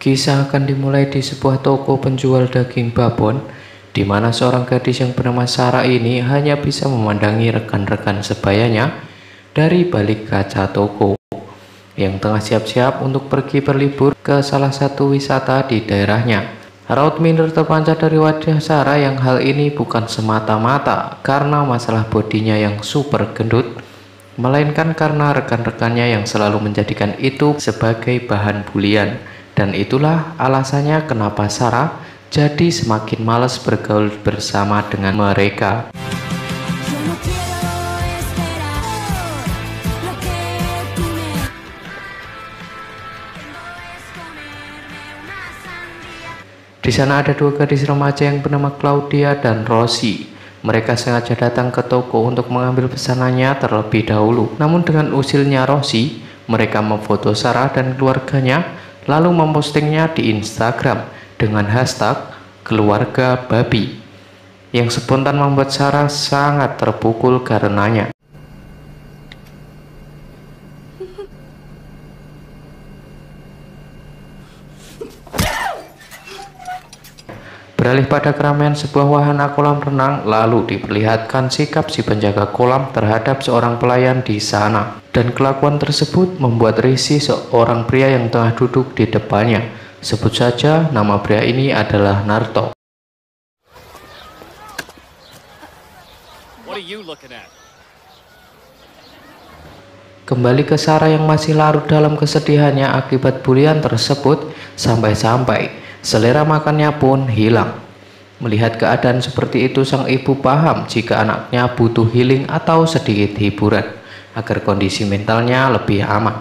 Kisah akan dimulai di sebuah toko penjual daging babon, di mana seorang gadis yang bernama Sarah ini hanya bisa memandangi rekan-rekan sebayanya dari balik kaca toko yang tengah siap-siap untuk pergi berlibur ke salah satu wisata di daerahnya. Raut minder terpancar dari wajah Sarah yang hal ini bukan semata-mata karena masalah bodinya yang super gendut, melainkan karena rekan-rekannya yang selalu menjadikan itu sebagai bahan bulian. Dan itulah alasannya kenapa Sarah jadi semakin malas bergaul bersama dengan mereka. Di sana ada dua gadis remaja yang bernama Claudia dan Rosie. Mereka sengaja datang ke toko untuk mengambil pesanannya terlebih dahulu. Namun dengan usilnya Rosie, mereka memfoto Sarah dan keluarganya lalu mempostingnya di Instagram dengan hashtag keluarga babi, yang spontan membuat Sarah sangat terpukul karenanya. Beralih pada keramaian sebuah wahana kolam renang, lalu diperlihatkan sikap si penjaga kolam terhadap seorang pelayan di sana. Dan kelakuan tersebut membuat risih seorang pria yang tengah duduk di depannya. Sebut saja nama pria ini adalah Narto. Kembali ke Sarah yang masih larut dalam kesedihannya akibat bulian tersebut, sampai-sampai selera makannya pun hilang. Melihat keadaan seperti itu, sang ibu paham jika anaknya butuh healing atau sedikit hiburan agar kondisi mentalnya lebih aman.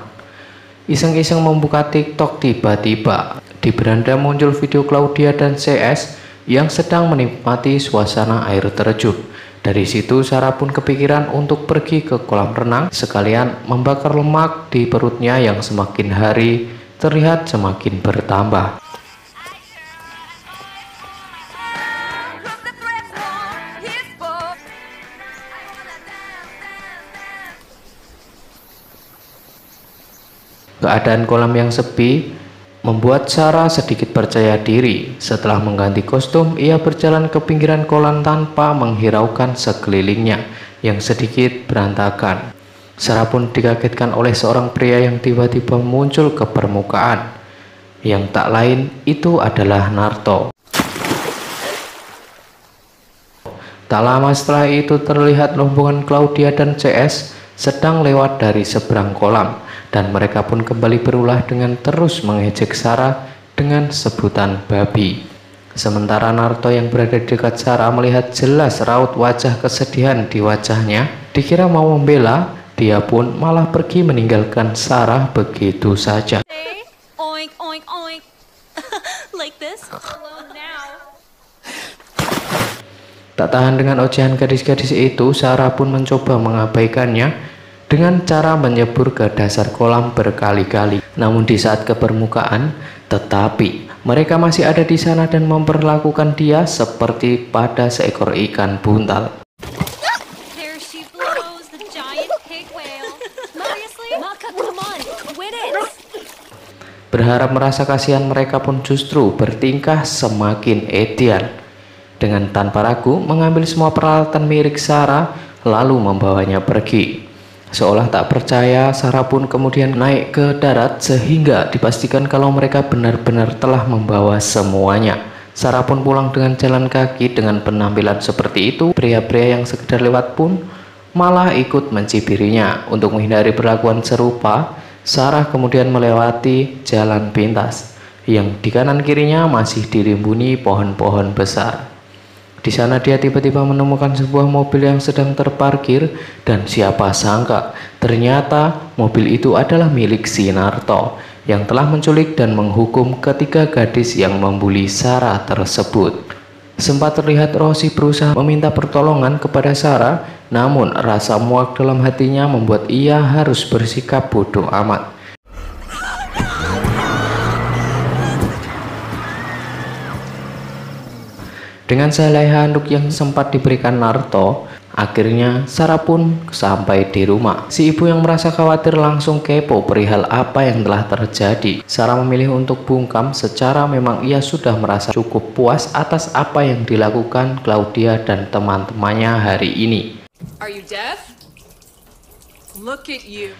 Iseng-iseng membuka TikTok, tiba-tiba di beranda muncul video Claudia dan CS yang sedang menikmati suasana air terjun. Dari situ Sarah pun kepikiran untuk pergi ke kolam renang, sekalian membakar lemak di perutnya yang semakin hari terlihat semakin bertambah. Keadaan kolam yang sepi membuat Sarah sedikit percaya diri. Setelah mengganti kostum, ia berjalan ke pinggiran kolam tanpa menghiraukan sekelilingnya yang sedikit berantakan. Sarah pun dikagetkan oleh seorang pria yang tiba-tiba muncul ke permukaan. Yang tak lain itu adalah Narto. Tak lama setelah itu terlihat rombongan Claudia dan CS sedang lewat dari seberang kolam. Dan mereka pun kembali berulah dengan terus mengejek Sarah dengan sebutan babi. Sementara Narto yang berada di dekat Sarah melihat jelas raut wajah kesedihan di wajahnya. Dikira mau membela, dia pun malah pergi meninggalkan Sarah begitu saja. Oink, oink, oink. Like this? Now. Tak tahan dengan ocehan gadis-gadis itu, Sarah pun mencoba mengabaikannya dengan cara menyebur ke dasar kolam berkali-kali. Namun di saat ke permukaan, tetapi mereka masih ada di sana dan memperlakukan dia seperti pada seekor ikan buntal. There she blows, the giant pig whale. Seriously? Maka, come on, quit it. Berharap merasa kasihan, mereka pun justru bertingkah semakin edian. Dengan tanpa ragu mengambil semua peralatan milik Sarah lalu membawanya pergi. Seolah tak percaya, Sarah pun kemudian naik ke darat sehingga dipastikan kalau mereka benar-benar telah membawa semuanya. Sarah pun pulang dengan jalan kaki. Dengan penampilan seperti itu, pria-pria yang sekedar lewat pun malah ikut mencibirinya. Untuk menghindari perlakuan serupa, Sarah kemudian melewati jalan pintas yang di kanan kirinya masih dirimbuni pohon-pohon besar. Di sana dia tiba-tiba menemukan sebuah mobil yang sedang terparkir, dan siapa sangka ternyata mobil itu adalah milik si Narto yang telah menculik dan menghukum ketiga gadis yang membuli Sarah tersebut. Sempat terlihat Rosie berusaha meminta pertolongan kepada Sarah, namun rasa muak dalam hatinya membuat ia harus bersikap bodoh amat. Dengan sehelai handuk yang sempat diberikan Narto, Akhirnya Sarah pun sampai di rumah. Si ibu yang merasa khawatir langsung kepo perihal apa yang telah terjadi. Sarah memilih untuk bungkam secara memang ia sudah merasa cukup puas atas apa yang dilakukan Claudia dan teman-temannya hari ini. Are you deaf? Look at you.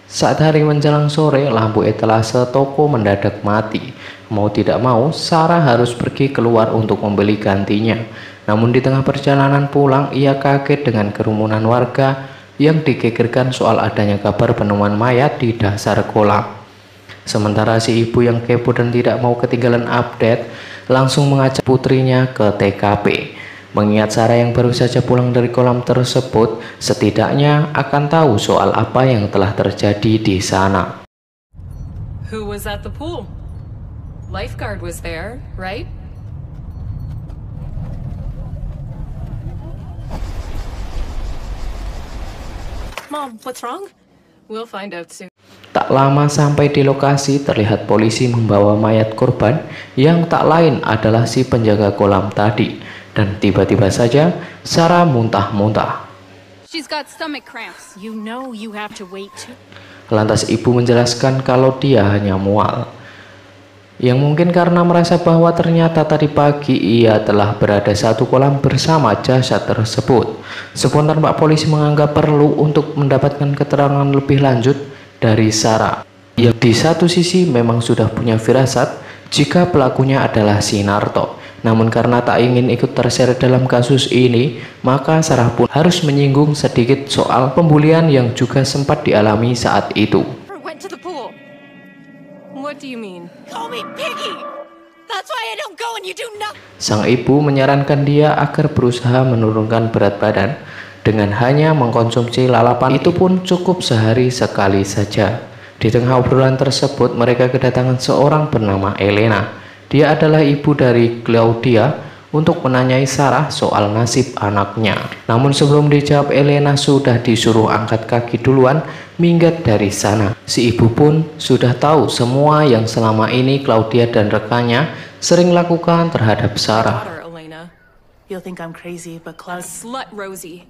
Saat hari menjelang sore, lampu etalase toko mendadak mati. Mau tidak mau, Sarah harus pergi keluar untuk membeli gantinya. Namun di tengah perjalanan pulang, ia kaget dengan kerumunan warga yang digegerkan soal adanya kabar penemuan mayat di dasar kolam. Sementara si ibu yang kepo dan tidak mau ketinggalan update, langsung mengajak putrinya ke TKP. Mengingat Sarah yang baru saja pulang dari kolam tersebut, setidaknya akan tahu soal apa yang telah terjadi di sana. Who was at the pool? Lifeguard was there, right? Mom, what's wrong? We'll find out soon. Tak lama sampai di lokasi, terlihat polisi membawa mayat korban yang tak lain adalah si penjaga kolam tadi. Dan tiba-tiba saja Sarah muntah-muntah. She's got stomach cramps. You know you have to wait too. Lantas ibu menjelaskan kalau dia hanya mual. Yang mungkin karena merasa bahwa ternyata tadi pagi ia telah berada satu kolam bersama jasad tersebut. Spontan Pak Polisi menganggap perlu untuk mendapatkan keterangan lebih lanjut dari Sarah, yang di satu sisi memang sudah punya firasat jika pelakunya adalah si Narto. Namun karena tak ingin ikut terseret dalam kasus ini, maka Sarah pun harus menyinggung sedikit soal pembulian yang juga sempat dialami saat itu. Went to the pool. What do you mean? Call me Piggy. That's why I don't go and you do nothing. Sang ibu menyarankan dia agar berusaha menurunkan berat badan dengan hanya mengkonsumsi lalapan, itu pun cukup sehari sekali saja. Di tengah obrolan tersebut, mereka kedatangan seorang bernama Elena. Dia adalah ibu dari Claudia untuk menanyai Sarah soal nasib anaknya. Namun sebelum dijawab, Elena sudah disuruh angkat kaki duluan minggat dari sana. Si ibu pun sudah tahu semua yang selama ini Claudia dan rekannya sering lakukan terhadap Sarah. Daughter, Elena. You'll think I'm crazy, but Klaus. Slut Rosie.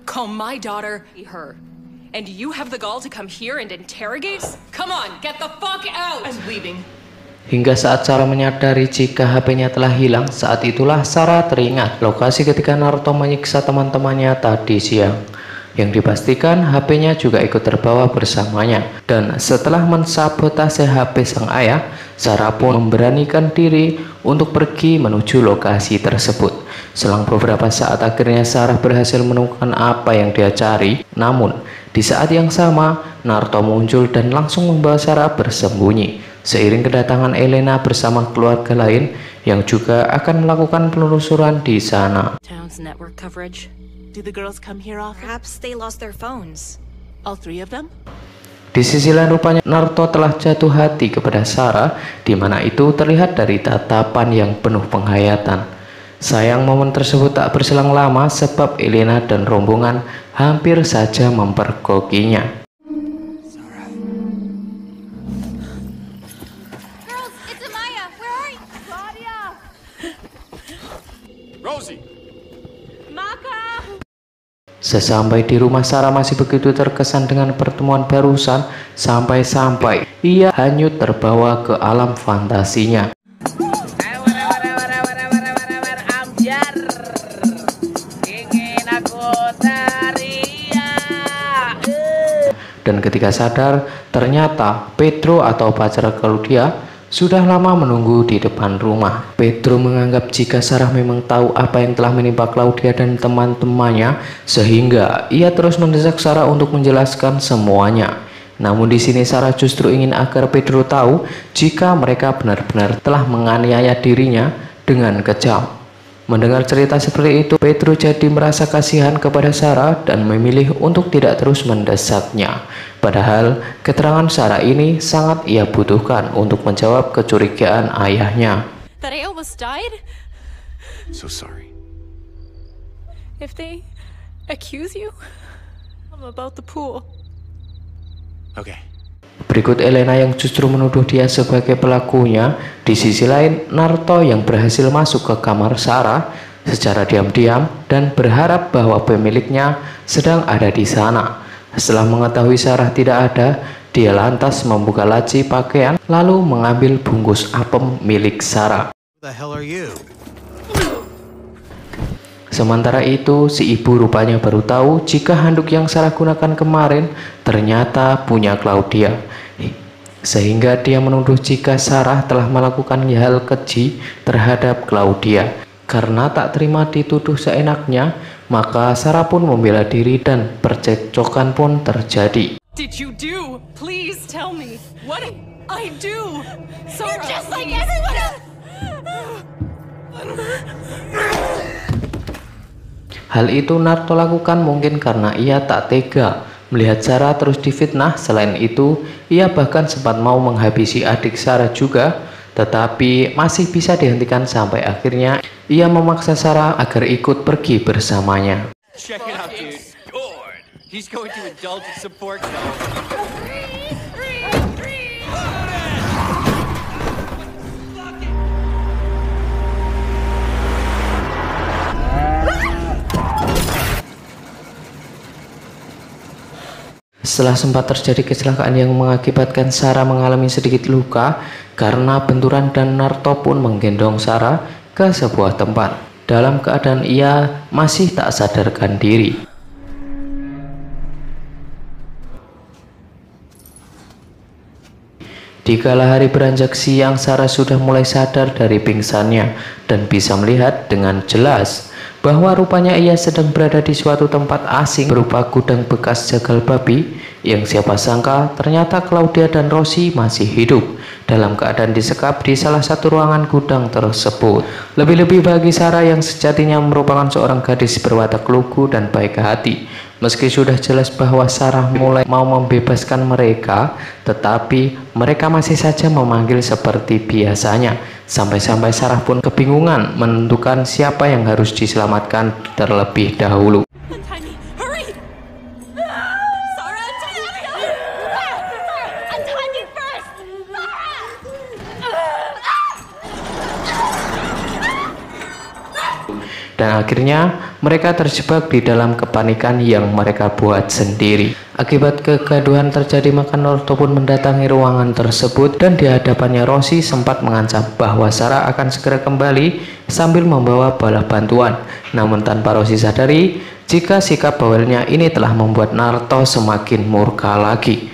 Call my daughter her. And you have the gall to come here and interrogate? Come on, get the fuck out! I'm leaving. Hingga saat Sarah menyadari jika HP-nya telah hilang, saat itulah Sarah teringat lokasi ketika Naruto menyiksa teman-temannya tadi siang. Yang dipastikan HP-nya juga ikut terbawa bersamanya. Dan setelah mensabotase HP sang ayah, Sarah pun memberanikan diri untuk pergi menuju lokasi tersebut. Selang beberapa saat akhirnya Sarah berhasil menemukan apa yang dia cari. Namun di saat yang sama Naruto muncul dan langsung membawa Sarah bersembunyi. Seiring kedatangan Elena bersama keluarga lain yang juga akan melakukan penelusuran di sana. Town's network coverage. Do the girls come here often? Perhaps they lost their phones. All three of them? Di sisi lain rupanya Naruto telah jatuh hati kepada Sarah, di mana itu terlihat dari tatapan yang penuh penghayatan. Sayang momen tersebut tak berselang lama sebab Elena dan rombongan hampir saja mempergokinya. Girls, it's Amaya. Where are you? Claudia! Rosie! Maka! Sesampai di rumah, Sarah masih begitu terkesan dengan pertemuan barusan, sampai-sampai ia hanyut terbawa ke alam fantasinya. Dan ketika sadar, ternyata Pedro atau pacar Claudia sudah lama menunggu di depan rumah. Pedro menganggap jika Sarah memang tahu apa yang telah menimpa Claudia dan teman-temannya, sehingga ia terus mendesak Sarah untuk menjelaskan semuanya. Namun di sini Sarah justru ingin agar Pedro tahu jika mereka benar-benar telah menganiaya dirinya dengan kejam. Mendengar cerita seperti itu, Pedro jadi merasa kasihan kepada Sarah dan memilih untuk tidak terus mendesaknya. Padahal keterangan Sarah ini sangat ia butuhkan untuk menjawab kecurigaan ayahnya. That I almost died? So sorry. If they accuse you, I'm about the pool. Okay. Berikut Elena yang justru menuduh dia sebagai pelakunya. Di sisi lain, Naruto yang berhasil masuk ke kamar Sarah secara diam-diam dan berharap bahwa pemiliknya sedang ada di sana. Setelah mengetahui Sarah tidak ada, dia lantas membuka laci pakaian lalu mengambil bungkus apem milik Sarah. Who the hell are you? Sementara itu, si ibu rupanya baru tahu jika handuk yang Sarah gunakan kemarin ternyata punya Claudia. Sehingga dia menuduh jika Sarah telah melakukan hal keji terhadap Claudia. Karena tak terima dituduh seenaknya, maka Sarah pun membela diri dan percekcokan pun terjadi. Did you do? Please tell me. What did I do? You're Sarah, just like please. everyone else! Hal itu Naruto lakukan mungkin karena ia tak tega melihat Sarah terus difitnah. Selain itu, ia bahkan sempat mau menghabisi adik Sarah juga, tetapi masih bisa dihentikan sampai akhirnya ia memaksa Sarah agar ikut pergi bersamanya. Check it out, dude. Good. He's going to indulge in some pork Setelah sempat terjadi kecelakaan yang mengakibatkan Sarah mengalami sedikit luka karena benturan, dan Naruto pun menggendong Sarah ke sebuah tempat dalam keadaan ia masih tak sadarkan diri. Di kala hari beranjak siang, Sarah sudah mulai sadar dari pingsannya dan bisa melihat dengan jelas bahwa rupanya ia sedang berada di suatu tempat asing berupa gudang bekas jagal babi, yang siapa sangka ternyata Claudia dan Rosie masih hidup dalam keadaan disekap di salah satu ruangan gudang tersebut. Lebih-lebih bagi Sarah yang sejatinya merupakan seorang gadis berwatak lugu dan baik hati. Meski sudah jelas bahwa Sarah mulai mau membebaskan mereka, tetapi mereka masih saja memanggil seperti biasanya. Sampai-sampai Sarah pun kebingungan menentukan siapa yang harus diselamatkan terlebih dahulu. Untie me! Hurry! Sarah, untie me! Sarah, untie me first! Dan akhirnya mereka terjebak di dalam kepanikan yang mereka buat sendiri. Akibat kegaduhan terjadi, maka Naruto pun mendatangi ruangan tersebut, dan di hadapannya Rosie sempat mengancam bahwa Sarah akan segera kembali sambil membawa bala bantuan. Namun tanpa Rosie sadari jika sikap bawelnya ini telah membuat Naruto semakin murka lagi.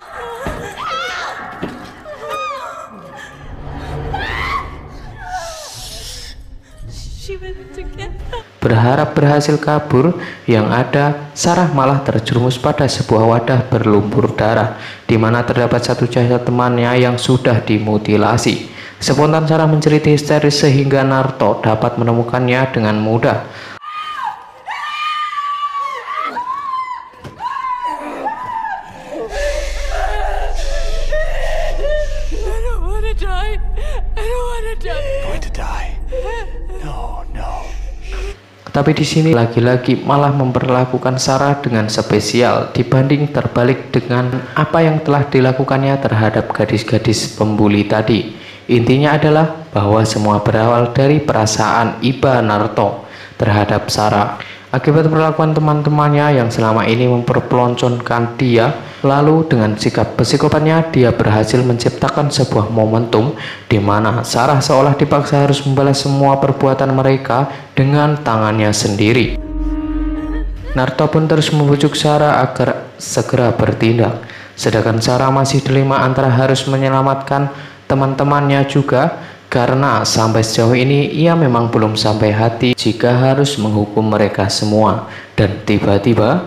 She went to get them. Berharap berhasil kabur, yang ada Sarah malah terjerumus pada sebuah wadah berlumpur darah, di mana terdapat satu jasad temannya yang sudah dimutilasi. Spontan Sarah menjerit histeris sehingga Naruto dapat menemukannya dengan mudah. I don't want to die. I don't want to die. Going to die. No, no. Tapi di sini lagi-lagi malah memperlakukan Sarah dengan spesial dibanding terbalik dengan apa yang telah dilakukannya terhadap gadis-gadis pembuli tadi. Intinya adalah bahwa semua berawal dari perasaan iba Naruto terhadap Sarah. Akibat perlakuan teman-temannya yang selama ini memperpelonconkan dia, lalu dengan sikap psikopatnya dia berhasil menciptakan sebuah momentum di mana Sarah seolah dipaksa harus membalas semua perbuatan mereka dengan tangannya sendiri. Naruto pun terus membujuk Sarah agar segera bertindak, sedangkan Sarah masih dilema antara harus menyelamatkan teman-temannya juga, karena sampai sejauh ini ia memang belum sampai hati jika harus menghukum mereka semua. Dan tiba-tiba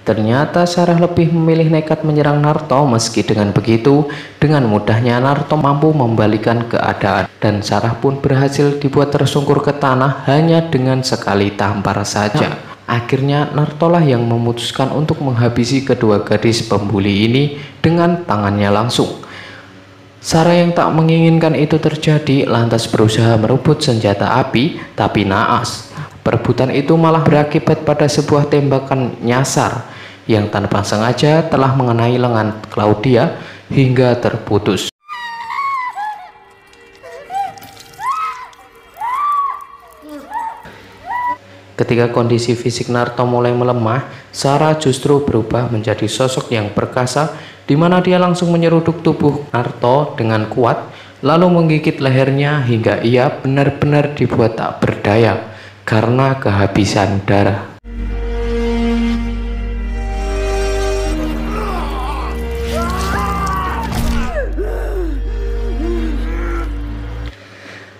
ternyata Sarah lebih memilih nekat menyerang Naruto. Meski dengan begitu, dengan mudahnya Naruto mampu membalikan keadaan, dan Sarah pun berhasil dibuat tersungkur ke tanah hanya dengan sekali tampar saja. Akhirnya Naruto lah yang memutuskan untuk menghabisi kedua gadis pembuli ini dengan tangannya langsung. Sarah yang tak menginginkan itu terjadi lantas berusaha merebut senjata api, tapi naas. Perebutan itu malah berakibat pada sebuah tembakan nyasar yang tanpa sengaja telah mengenai lengan Claudia, hingga terputus. Ketika kondisi fisik Naruto mulai melemah, Sarah justru berubah menjadi sosok yang perkasa, di mana dia langsung menyeruduk tubuh Naruto dengan kuat, lalu menggigit lehernya hingga ia benar-benar dibuat tak berdaya karena kehabisan darah.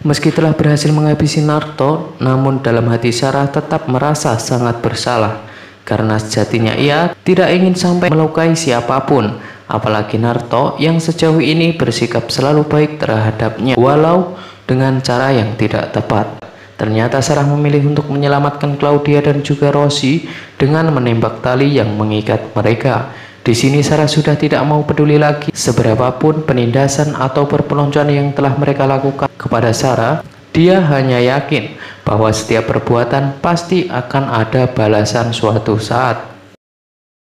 Meski telah berhasil menghabisi Naruto, namun dalam hati Sarah tetap merasa sangat bersalah karena sejatinya ia tidak ingin sampai melukai siapapun, apalagi Naruto yang sejauh ini bersikap selalu baik terhadapnya walau dengan cara yang tidak tepat. Ternyata Sarah memilih untuk menyelamatkan Claudia dan juga Rosie dengan menembak tali yang mengikat mereka. Di sini Sarah sudah tidak mau peduli lagi seberapapun penindasan atau perpeloncoan yang telah mereka lakukan kepada Sarah. Dia hanya yakin bahwa setiap perbuatan pasti akan ada balasan suatu saat.